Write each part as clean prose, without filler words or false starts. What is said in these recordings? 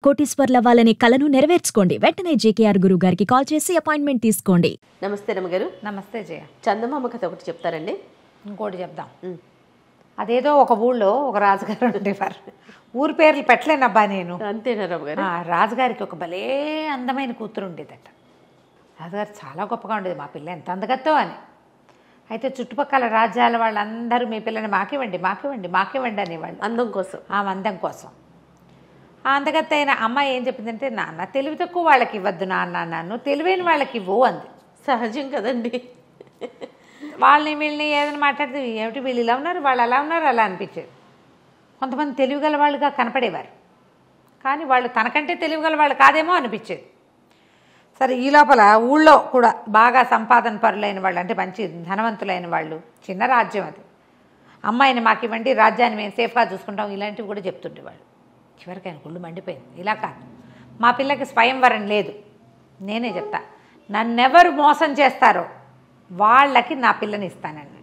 కోటీశ్వర్లవ్వాలనే కలను నెరవేర్చుకోండి. వెంటనే జేకేఆర్ గురువు గారికి కాల్ చేసి అపాయింట్మెంట్ తీసుకోండి. నమస్తే రమ్మగారు. నమస్తే జయ. చందమామ కథ ఒకటి చెప్తారండి. ఇంకోటి చెప్దాం. అదేదో ఒక ఊళ్ళో ఒక రాజుగారు ఉండేవారు. ఊరి పేర్లు పెట్టలేనబ్బా నేను. అంతేనా రమ్మగారు? రాజుగారికి ఒక భలే అందమైన కూతురు ఉండేదట. రాజుగారు చాలా గొప్పగా ఉండేది. మా పిల్ల ఎంత అందగత్తో అని. అయితే చుట్టుపక్కల రాజ్యాల వాళ్ళందరూ మీ పిల్లని మాకివ్వండి మాకివ్వండి మాకివ్వండి అనేవాళ్ళు. అందం కోసం. ఆ అందం కోసం. ఆ అందగత్త అయిన అమ్మాయి ఏం చెప్పిందంటే, నాన్న తెలివి తక్కువ వాళ్ళకి ఇవ్వద్దు నాన్న, నన్ను తెలివైన వాళ్ళకి ఇవ్వు అంది. సహజం కదండి. వాళ్ళని వీళ్ళని ఏదైనా మాట్లాడితే ఏమిటి వీళ్ళు ఇలా ఉన్నారు వాళ్ళు అలా ఉన్నారు అలా అనిపించేది. కొంతమంది తెలివిగల వాళ్ళుగా కనపడేవారు, కానీ వాళ్ళు తనకంటే తెలివిగల వాళ్ళు కాదేమో అనిపించేది. సరే, ఈ లోపల ఊళ్ళో కూడా బాగా సంపాదన పరులైన వాళ్ళు, అంటే మంచి ధనవంతులైన వాళ్ళు, చిన్న రాజ్యం అది, అమ్మాయిని మాకు ఇవ్వండి రాజ్యాన్ని మేము సేఫ్గా చూసుకుంటాం ఇలాంటివి కూడా చెప్తుండేవాళ్ళు. చివరికి ఆయన గుళ్ళు మండిపోయింది. ఇలా కాదు, మా పిల్లకి స్వయంవరం లేదు, నేనే చెప్తా, నన్నెవరు మోసం చేస్తారో వాళ్ళకి నా పిల్లని ఇస్తానని.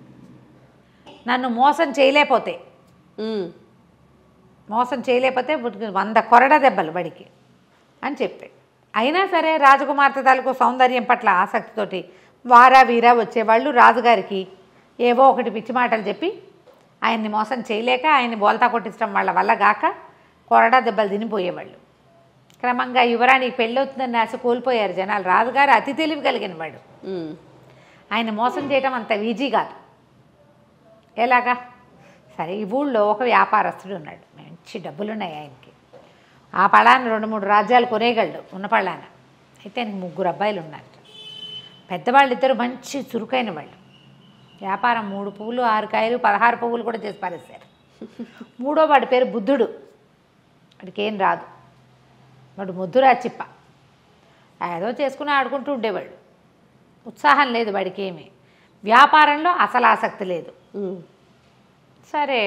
నన్ను మోసం చేయలేకపోతే 100 కొరడ దెబ్బలు బడికి అని చెప్పాడు. అయినా సరే రాజకుమార్తె తాలూకు సౌందర్యం పట్ల ఆసక్తితోటి వారా వీరా వచ్చేవాళ్ళు రాజుగారికి ఏవో ఒకటి పిచ్చి మాటలు చెప్పి ఆయన్ని మోసం చేయలేక ఆయన్ని బోల్తా కొట్టించడం వాళ్ళ వల్ల గాక కొరడా దెబ్బలు తినిపోయేవాళ్ళు. క్రమంగా యువరానికి పెళ్ళవుతుందని ఆశ కోల్పోయారు జనాలు. రాజుగారు అతి తెలివి కలిగిన వాడు. ఆయన మోసం చేయటం అంత ఈజీ కాదు. ఎలాగా? సరే, ఈ ఊళ్ళో ఒక వ్యాపారస్తుడు ఉన్నాడు. మంచి డబ్బులున్నాయి ఆయనకి. ఆ పళాన 2-3 రాజ్యాలు కొనేయగలడు ఉన్న పళాన. అయితే ఆయనకి 3 అబ్బాయిలు ఉన్నారు. పెద్దవాళ్ళు ఇద్దరు మంచి చురుకైన వాళ్ళు. వ్యాపారం 3 పువ్వులు 6 కాయలు 16 పువ్వులు కూడా చేసి పారేశారు. 3వ వాడి పేరు బుద్ధుడు. వాడికి ఏం రాదు, వాడు ముద్దురా చిప్ప. ఏదో చేసుకుని ఆడుకుంటూ ఉండేవాడు. ఉత్సాహం లేదు వాడికి, ఏమి వ్యాపారంలో అసలు ఆసక్తి లేదు. సరే,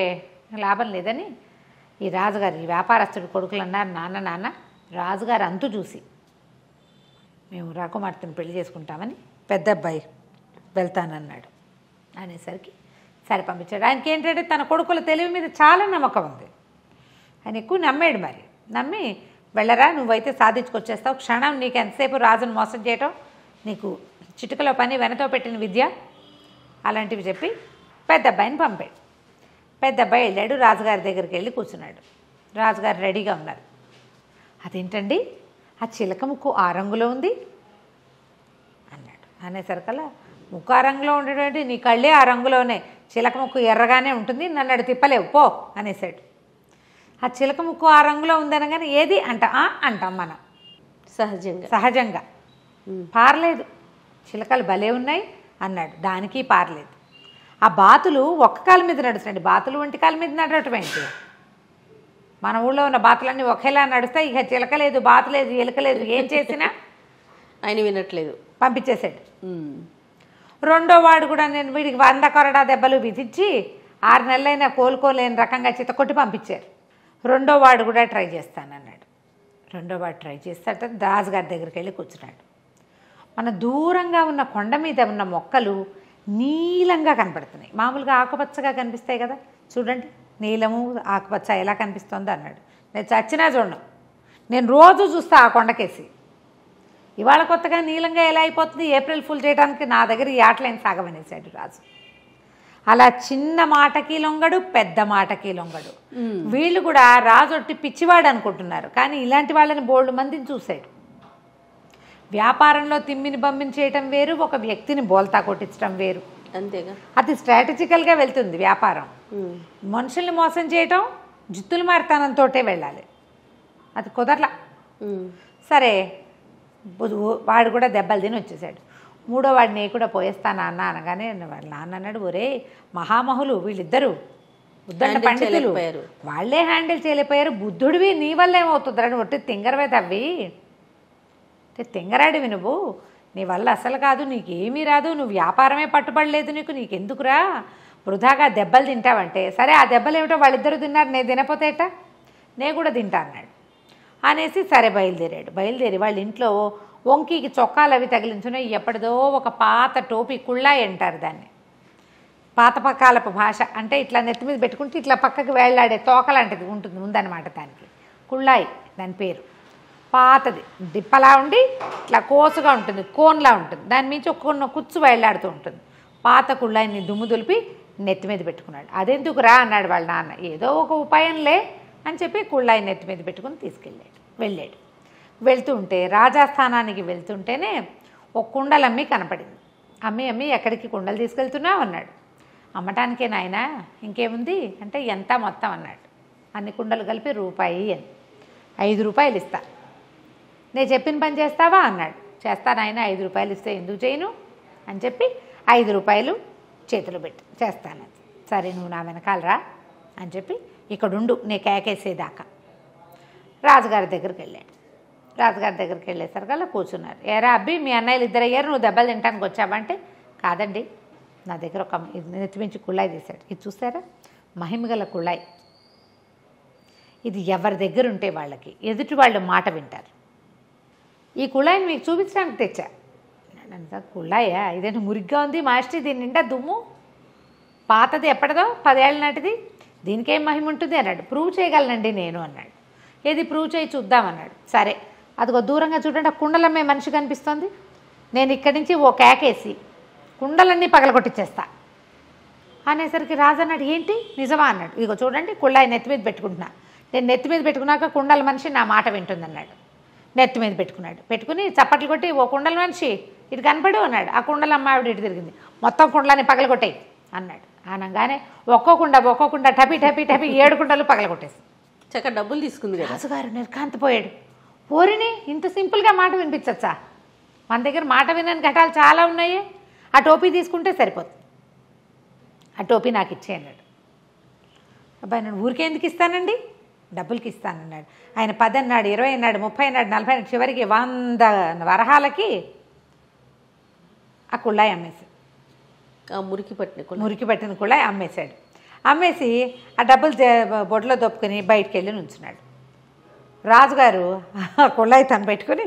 లాభం లేదని ఈ రాజుగారు, ఈ వ్యాపారస్తుడి కొడుకులు అన్నారు, నాన్న నాన్న రాజుగారు అంతు చూసి మేము రాకుమార్తెను పెళ్లి చేసుకుంటామని పెద్ద అబ్బాయి వెళ్తానన్నాడు. అనేసరికి సరే పంపించాడు. ఆయనకి ఏంటంటే తన కొడుకుల తెలివి మీద చాలా నమ్మకం ఉంది. ఆయన ఎక్కువ నమ్మాడు. మరి నమ్మి, వెళ్ళరా నువ్వైతే సాధించుకొచ్చేస్తావు, క్షణం నీకు ఎంతసేపు రాజును మోసం చేయటం, నీకు చిటికలో పని వెనతో పెట్టిన విద్య, అలాంటివి చెప్పి పెద్ద అబ్బాయిని పంపాడు. పెద్ద అబ్బాయి వెళ్ళాడు, రాజుగారి దగ్గరికి వెళ్ళి కూర్చున్నాడు. రాజుగారు రెడీగా ఉన్నారు. అదేంటండి ఆ చిలక ముక్కు ఆ రంగులో ఉంది అన్నాడు. అనేసరికల్లా ముక్కు ఆ రంగులో ఉండేటువంటి, నీ కళ్ళే ఆ రంగులోనే, చిలక ముక్కు ఎర్రగానే ఉంటుంది, నన్ను అడు తిప్పలేవు పో అనేసాడు. ఆ చిలక ముక్కు ఆ రంగులో ఉందనగానే ఏది అంటాం మనం సహజంగా. పారలేదు, చిలకలు భలే ఉన్నాయి అన్నాడు. దానికి పారలేదు. ఆ బాతులు ఒక్క కాలు మీద నడుస్తాయండి. బాతులు ఒంటి కాలు మీద నడవటం ఏంటి? మన ఊళ్ళో ఉన్న బాతులన్నీ ఒకేలా నడుస్తాయి. ఇక చిలక లేదు, బాతు లేదు, ఎలుక లేదు, ఏం చేసినా ఆయన వినట్లేదు, పంపించేశాడు. 2వ వాడు కూడా నేను వీడికి 100 కొరడా దెబ్బలు విధించి 6 నెలలైనా కోలుకోలేని రకంగా చితకొట్టి పంపించారు. 2వ వాడు కూడా ట్రై చేస్తానన్నాడు. 2వ వాడు ట్రై చేస్తాట. రాజుగారి దగ్గరికి వెళ్ళి కూర్చున్నాడు. మన దూరంగా ఉన్న కొండ మీద ఉన్న మొక్కలు నీలంగా కనపడుతున్నాయి. మామూలుగా ఆకుపచ్చగా కనిపిస్తాయి కదా, చూడండి నీలము ఆకుపచ్చ ఎలా కనిపిస్తుందో అన్నాడు. నేను చచ్చినా చూడను, నేను రోజు చూస్తా ఆ కొండకేసి. ఇవాళ కొత్తగా నీలంగా ఎలా అయిపోతుంది, ఏప్రిల్ ఫుల్ చేయడానికి నా దగ్గర ఈ ఆటలైన సాగమనేసాడు రాజు. అలా చిన్న మాటకి లొంగడు, పెద్ద మాటకి లొంగడు. వీళ్ళు కూడా రాజొట్టి పిచ్చివాడు అనుకుంటున్నారు, కానీ ఇలాంటి వాళ్ళని బోల్డ్ మందిని చూశాడు. వ్యాపారంలో తిమ్మిని బమ్మిని చేయటం వేరు, ఒక వ్యక్తిని బోల్తా కొట్టించడం వేరు. అంతేగా, అది స్ట్రాటజికల్గా వెళ్తుంది వ్యాపారం. మనుషుల్ని మోసం చేయటం జిత్తులు మారితనంతో వెళ్ళాలి, అది కుదరలా. సరే, వాడు కూడా దెబ్బలు తిని వచ్చేసాడు. 3వ వాడు నీ కూడా పోయేస్తాను నాన్న అనగానే వాళ్ళ నాన్న అన్నాడు, ఒరే మహామహులు వీళ్ళిద్దరూ, ఉద్దండ పండితులు, వాళ్ళే హ్యాండిల్ చేయలేకపోయారు, బుద్ధుడివి నీ వల్ల ఏమవుతుందని ఒట్టి తింగరవే తవ్వి, తింగరాడివి నువ్వు, నీ వల్ల అసలు కాదు, నీకేమీ రాదు, నువ్వు వ్యాపారమే పట్టుబడలేదు, నీకెందుకురా వృధాగా దెబ్బలు తింటావంటే, సరే ఆ దెబ్బలు ఏమిటో వాళ్ళిద్దరూ తిన్నారు, నేను తినపోతేట నేను కూడా తింటా అన్నాడు. అనేసి సరే బయలుదేరి వాళ్ళ ఇంట్లో వంకీకి చొక్కాలు అవి తగిలించున్నాయి. ఎప్పటిదో ఒక పాత టోపీ, కుళ్ళాయి అంటారు దాన్ని, పాతపకాలపు భాష అంటే ఇట్లా నెత్తి మీద పెట్టుకుంటే ఇట్లా పక్కకి వేళ్లాడే తోక లాంటిది ఉంటుంది ఉందన్నమాట. దానికి కుళ్ళాయి దాని పేరు. పాతది డిప్పలా ఉండి ఇట్లా కోసుగా ఉంటుంది, కోన్లా ఉంటుంది, దాని మించి ఒక కుచ్చు వేళ్లాడుతూ ఉంటుంది. పాత కుళ్ళాయిని దుమ్ము దులిపి నెత్తి మీద పెట్టుకున్నాడు. అదెందుకు రా అన్నాడు వాళ్ళ నాన్న. ఏదో ఒక ఉపాయంలే అని చెప్పి కుళ్ళాయి నెత్తి మీద పెట్టుకుని వెళ్ళాడు. వెళ్తూ ఉంటే రాజాస్థానానికి వెళ్తుంటేనే ఒక కుండలమ్మి కనపడింది. అమ్మి ఎక్కడికి కుండలు తీసుకెళ్తున్నావు అన్నాడు. అమ్మటానికే నాయనా, ఇంకేముంది అంటే ఎంత మొత్తం అన్నాడు. అన్ని కుండలు కలిపి రూపాయి అని. 5 రూపాయలు ఇస్తా, నేను చెప్పిన పని చేస్తావా అన్నాడు. చేస్తానాయన, 5 రూపాయలు ఇస్తే ఎందుకు చేయను అని చెప్పి 5 రూపాయలు చేతిలో పెట్టి చేస్తాను. సరే నువ్వు నా వెనకాలరా అని చెప్పి ఇక్కడుండు నే కేకేసేదాకా రాజుగారి దగ్గరికి వెళ్ళాడు. రాజుగారి దగ్గరికి వెళ్ళేసరికల్లా కూర్చున్నారు. ఏరా అబ్బి, మీ అన్నయ్యలు ఇద్దరు అయ్యారు, నువ్వు దెబ్బలు తింటానికి వచ్చావంటే, కాదండి నా దగ్గర ఒక నెత్తిమించి కుళ్ళాయి తీశాడు. ఇది చూసారా, మహిమగల కుళ్ళాయి. ఇది ఎవరి దగ్గర ఉంటే వాళ్ళకి ఎదుటి వాళ్ళు మాట వింటారు. ఈ కుళాయిని మీకు చూపించడానికి తెచ్చా. కుళాయా, ఇదేంటి మురిగ్గా ఉంది మాస్టర్, దీని నిండా దుమ్ము, పాతది ఎప్పటిదో 10 ఏళ్ళ నాటిది, దీనికేం మహిమ ఉంటుంది అన్నాడు. ప్రూవ్ చేయగలనండి నేను అన్నాడు. ఏది ప్రూవ్ చేయి చూద్దామన్నాడు. సరే అదిగో దూరంగా చూడండి, ఆ కుండలమ్మే మనిషి కనిపిస్తోంది, నేను ఇక్కడి నుంచి ఓ కేకేసి కుండలన్నీ పగలగొట్టిచ్చేస్తా అనేసరికి రాజు అన్నాడు. ఏంటి నిజమా అన్నాడు. ఇదిగో చూడండి కుళ్ళాయి నెత్తి మీద పెట్టుకుంటున్నా, నేను నెత్తి మీద పెట్టుకున్నాక కుండల మనిషి నా మాట వింటుందన్నాడు. నెత్తి మీద పెట్టుకున్నాడు. పెట్టుకుని చప్పట్లు కొట్టి, ఓ కుండల మనిషి ఇటు కనపడు అన్నాడు. ఆ కుండల అమ్మావిడ ఇటు తిరిగింది, మొత్తం కుండలని పగలగొట్టాయి అన్నాడు. అనగానే ఒక్కోకుండా టపి 7 కుండలు పగలగొట్టేసి చక్కగా డబ్బులు తీసుకుంది కదా. రాజుగారు నిర్కాంతపోయాడు. పోరిని ఇంత సింపుల్గా మాట వినిపించచ్చా, మన దగ్గర మాట వినని ఘటాలు చాలా ఉన్నాయి, ఆ టోపీ తీసుకుంటే సరిపోతుంది, ఆ టోపీ నాకు ఇచ్చే అన్నాడు. అబ్బాయి నేను ఊరికే ఎందుకు ఇస్తానండి, డబ్బులకి ఇస్తానన్నాడు. ఆయన 10 అన్నాడు, 20 అన్నాడు, 30 అన్నాడు, 40 అన్నాడు, చివరికి 100 వరహాలకి ఆ కుళ్ళాయి అమ్మేసి, మురికి పట్టిన కుళ్ళాయి అమ్మేశాడు. అమ్మేసి ఆ డబ్బులు బొడ్లో దొప్పుకొని బయటికి వెళ్ళి నుంచున్నాడు. రాజుగారు ఆ కుళ్ళాయి తను పెట్టుకుని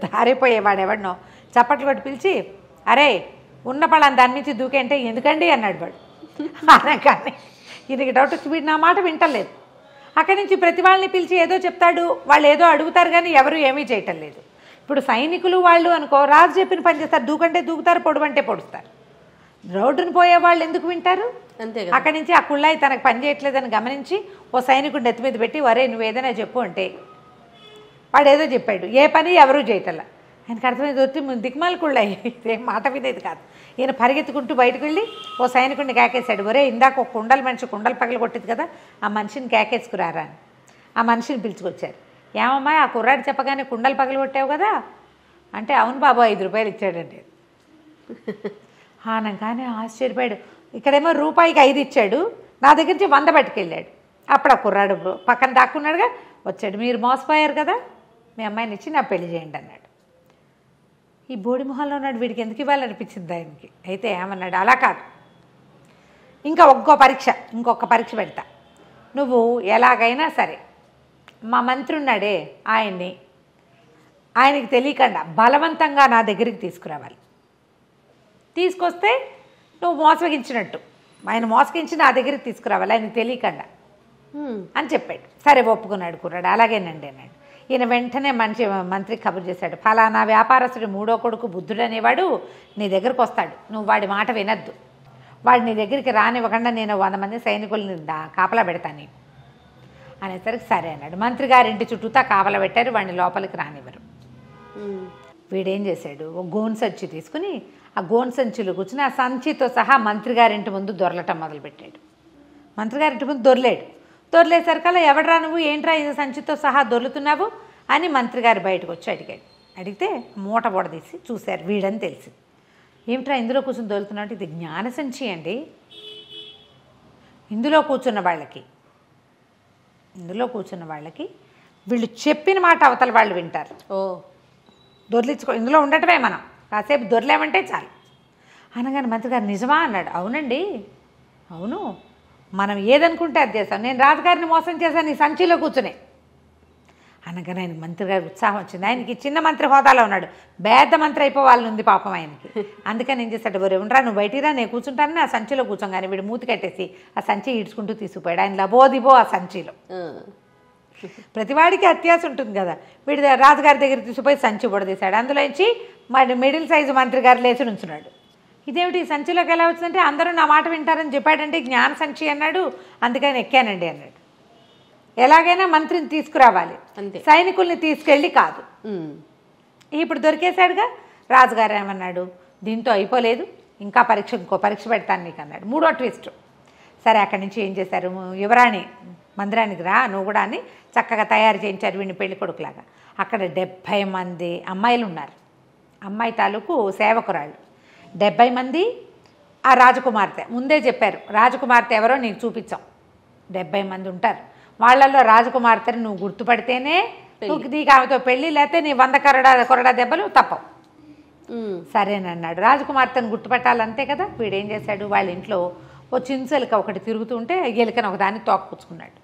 దారిపోయేవాడు ఎవడినో చప్పట్లు కొట్టి పిలిచి, అరే ఉన్న పళ్ళని దాని నుంచి దూకేంటే ఎందుకండి అన్నాడు వాడు. అనగానే ఈయనకి డౌట్ వచ్చి, వీడు నా మాట వింటలేదు. అక్కడి నుంచి ప్రతి వాళ్ళని పిలిచి ఏదో చెప్తాడు, వాళ్ళు ఏదో అడుగుతారు కానీ ఎవరు ఏమీ చేయటం లేదు. ఇప్పుడు సైనికులు వాళ్ళు అనుకో, రాజు చెప్పిన పని చేస్తారు, దూకంటే దూకుతారు, పొడువంటే పొడుస్తారు. రోడ్డును పోయే వాళ్ళు ఎందుకు వింటారు? అంతే. అక్కడి నుంచి ఆ కుళ్ళాయి తనకు పని చేయట్లేదని గమనించి ఓ సైనికుడు నెత్తి మీద పెట్టి, వరే నువ్వు ఏదైనా చెప్పు అంటే వాడు ఏదో చెప్పాడు. ఏ పని ఎవరూ చేయటల్లా. ఆయనకు అర్థమైంది, వచ్చి దిక్మాల కుళ్ళాయి, ఇదేం మాట వినేది కాదు. ఈయన పరిగెత్తుకుంటూ బయటకు వెళ్ళి ఓ సైనికుడిని కేకేశాడు. ఒరే ఇందాక ఒక కుండల మనిషి కుండలు పగలు కొట్టింది కదా, ఆ మనిషిని కేకేసుకురారా అని. ఆ మనిషిని పిలుచుకొచ్చారు. ఏమమ్మా ఆ కుర్రాడు చెప్పగానే కుండలు పగలు కొట్టావు కదా అంటే, అవును బాబు 5 రూపాయలు ఇచ్చాడండి. అనగానే ఆశ్చర్యపోయాడు. ఇక్కడేమో రూపాయికి 5 ఇచ్చాడు, నా దగ్గర నుంచి 100 పట్టుకెళ్ళాడు. అప్పుడు ఆ కుర్రాడు పక్కన దాక్కున్నాడుగా, వచ్చాడు. మీరు మోసపోయారు కదా, మీ అమ్మాయిని ఇచ్చి నా పెళ్లి చేయండి అన్నాడు. ఈ బోడి మొహంలో ఉన్నాడు, వీడికి ఎందుకు ఇవ్వాలనిపించింది ఆయనకి. అయితే ఏమన్నాడు, అలా కాదు, ఇంకొక పరీక్ష పెడతా, నువ్వు ఎలాగైనా సరే మా మంత్రి ఉన్నాడే ఆయనకి తెలియకుండా బలవంతంగా నా దగ్గరికి తీసుకురావాలి. తీసుకొస్తే నువ్వు మోసగించినట్టు, ఆయన మోసగించి నా దగ్గరికి తీసుకురావాలి ఆయనకు తెలియకుండా అని చెప్పాడు. సరే ఒప్పుకున్నాడు కుర్రాడు. అలాగేనండి అన్నాడు. ఈయన వెంటనే మంత్రి కబురు చేశాడు, ఫలానా వ్యాపారస్తుడి 3వ కొడుకు బుద్ధుడు అనేవాడు నీ దగ్గరకు వస్తాడు, నువ్వు వాడి మాట వినద్దు, వాడు నీ దగ్గరికి రానివ్వకుండా నేను 100 మంది సైనికుల్ని కాపలా పెడతాను అనేసరికి సరే అన్నాడు. మంత్రి గారింటి చుట్టూతా కాపలా పెట్టారు, వాడిని లోపలికి రానివ్వరు. వీడేం చేశాడు, ఒక గోను సంచి తీసుకుని ఆ గోను సంచిలో కూర్చుని ఆ సంచితో సహా మంత్రి గారింటి ముందు దొరలటం మొదలుపెట్టాడు. మంత్రి గారింటి ముందు దొరలేసరికల్లా, ఎవడరా నువ్వు, ఏంట్రా ఇది సంచితో సహా దొర్లుతున్నావు అని మంత్రి గారు బయటకు వచ్చి అడిగాడు. అడిగితే మూట బొడదీసి చూశారు, వీడని తెలిసి. ఏమిట్రా ఇందులో కూర్చొని దొరుకుతున్నావు అంటే, ఇది జ్ఞాన సంచి అండి, ఇందులో కూర్చున్న వాళ్ళకి వీళ్ళు చెప్పిన మాట అవతల వాళ్ళు వింటారు. దొర్లించుకో, ఇందులో ఉండటమే, మనం కాసేపు దొరలేమంటే చాలు అనగానే మంత్రి గారు నిజమా అన్నాడు. అవునండి, అవును, మనం ఏదనుకుంటే అది చేస్తాం, నేను రాజుగారిని మోసం చేశాను ఈ సంచిలో కూర్చునే అనగానే ఆయన మంత్రి గారికి ఉత్సాహం వచ్చింది. ఆయనకి చిన్న మంత్రి హోదాలో ఉన్నాడు, పెద్ద మంత్రి అయిపోవాలని ఉంది పాపం ఆయనకి. అందుకని ఏం చేశాడు, ఒరే ఉండరా నువ్వు బయటిరా, నేను కూర్చుంటానని ఆ సంచిలో కూర్చోగానే వీడు మూతి కట్టేసి ఆ సంచి ఈడ్చుకుంటూ తీసుకుపోయాడు. ఆయన లబోదిబో ఆ సంచిలో ప్రతివాడికి అత్యాశ ఉంటుంది కదా. వీడి రాజుగారి దగ్గర తీసుకుపోయి సంచి బుడదీశాడు. అందులోంచి మరి మిడిల్ సైజు మంత్రి గారు లేచి నుంచున్నాడు. ఇదేమిటి సంచిలోకి ఎలా వచ్చిందంటే, అందరూ నా మాట వింటారని చెప్పాడంటే జ్ఞాన సంచి అన్నాడు, అందుకని ఎక్కానండి అన్నాడు. ఎలాగైనా మంత్రిని తీసుకురావాలి, సైనికుల్ని తీసుకెళ్ళి కాదు. ఇప్పుడు దొరికేశాడుగా. రాజుగారు ఏమన్నాడు, దీంతో అయిపోలేదు, ఇంకా ఇంకో పరీక్ష పెడతాను నీకు అన్నాడు. 3వ ట్విస్ట్. సరే అక్కడి నుంచి ఏం చేశారు, యువరాణి మందిరానికి రా నువ్వు కూడా అని చక్కగా తయారు చేయించారు వీడిని పెళ్లి కొడుకులాగా. అక్కడ 70 మంది అమ్మాయిలు ఉన్నారు. అమ్మాయి తాలూకు సేవకురాళ్ళు 70 మంది. ఆ రాజకుమార్తె ముందే చెప్పారు, రాజకుమార్తె ఎవరో నీకు చూపించాం. 70 మంది ఉంటారు. వాళ్ళల్లో రాజకుమార్తెని నువ్వు గుర్తుపడితేనే నీకు ఆమెతో పెళ్ళి, లేకపోతే నీ 100 కొరడా దెబ్బలు తప్పవు. సరేనన్నాడు. రాజకుమార్తెను గుర్తుపట్టాలంతే కదా. వీడేం చేశాడు, వాళ్ళ ఇంట్లో ఓ చించెలిక ఒకటి తిరుగుతూ ఉంటే ఎలుకను ఒకదాన్ని తోకపుచ్చుకున్నాడు.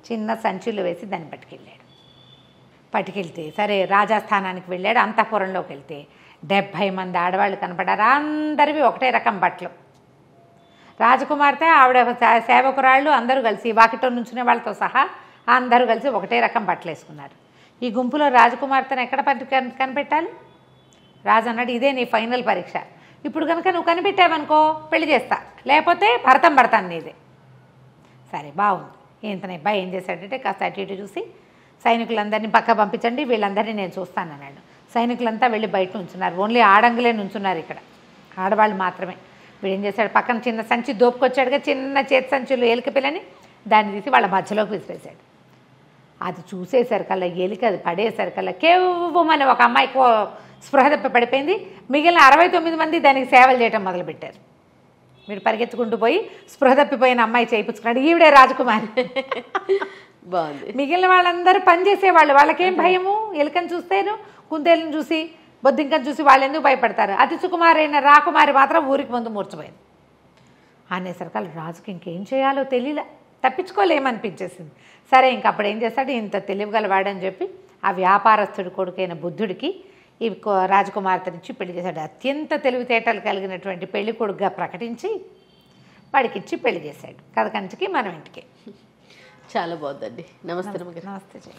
చిన్న సంచిలో వేసి దాన్ని పట్టుకెళ్తే సరే రాజాస్థానానికి వెళ్ళాడు. అంతఃపురంలోకి వెళ్తే 70 మంది ఆడవాళ్ళు కనపడారు. అందరివి ఒకటే రకం బట్టలు. రాజకుమార్తె ఆవిడ సేవకురాళ్ళు అందరూ కలిసి వాకిట్లో నుంచునే వాళ్ళతో సహా అందరూ కలిసి ఒకటే రకం బట్టలు వేసుకున్నారు. ఈ గుంపులో రాజకుమార్తెను ఎక్కడ కనిపెట్టాలి? రాజు అన్నాడు, ఇదే నీ ఫైనల్ పరీక్ష. ఇప్పుడు కనుక నువ్వు కనిపెట్టావనుకో పెళ్లి చేస్తా, లేకపోతే భరతం పడతాను నీదే. సరే బాగుంది. ఇంతనబ్బా ఏం చేశాడంటే కాస్త అటు ఇటు చూసి సైనికులందరినీ పక్క పంపించండి, వీళ్ళందరినీ నేను చూస్తాను అన్నాడు. సైనికులంతా వెళ్ళి బయట నుంచున్నారు. ఓన్లీ ఆడంగులే నుంచున్నారు ఇక్కడ, ఆడవాళ్ళు మాత్రమే. వీడు ఏం చేశాడు, పక్కన చిన్న సంచి దోపుకొచ్చాడుగా, చిన్న చేతి సంచులు ఎలుక పిల్లని దాన్ని తీసి వాళ్ళ మధ్యలోకి విసిరేశాడు. అది చూసేసరికల్లా ఎలిక అది పడేసరికల్లా కేవ్వమని ఒక అమ్మాయికి స్పృహ తప్పి పడిపోయింది. మిగిలిన 69 మంది దానికి సేవలు చేయటం మొదలుపెట్టారు. వీడు పరిగెత్తుకుంటూ పోయి స్పృహ తప్పిపోయిన అమ్మాయి చేయించుకున్నాడు. ఈవిడే రాజకుమారి. బాగుంది. మిగిలిన వాళ్ళందరూ పనిచేసేవాళ్ళు, వాళ్ళకేం భయము, ఎలుకని చూస్తేను కుందేలను చూసి బొద్దింకని చూసి వాళ్ళు ఎందుకు భయపడతారు. అతి సుకుమారైన రాకుమారి మాత్రం ఊరికి ముందు మూర్చపోయింది. అనేసరికల్లా రాజుకి ఇంకేం చేయాలో తెలియలే, తప్పించుకోలేమనిపించేసింది. సరే ఇంకప్పుడు ఏం చేస్తాడు, ఇంత తెలివిగలవాడని చెప్పి ఆ వ్యాపారస్తుడి కొడుకైన బుద్ధుడికి ఈ రాజకుమార్తెనిచ్చి పెళ్లి చేశాడు. అత్యంత తెలివితేటలు కలిగినటువంటి పెళ్లి కొడుకుగా ప్రకటించి వాడికిచ్చి పెళ్లి చేశాడు. కథ కంచికి మనం ఇంటికి. చాలా బాగుందండి. నమస్తే. నమస్తే.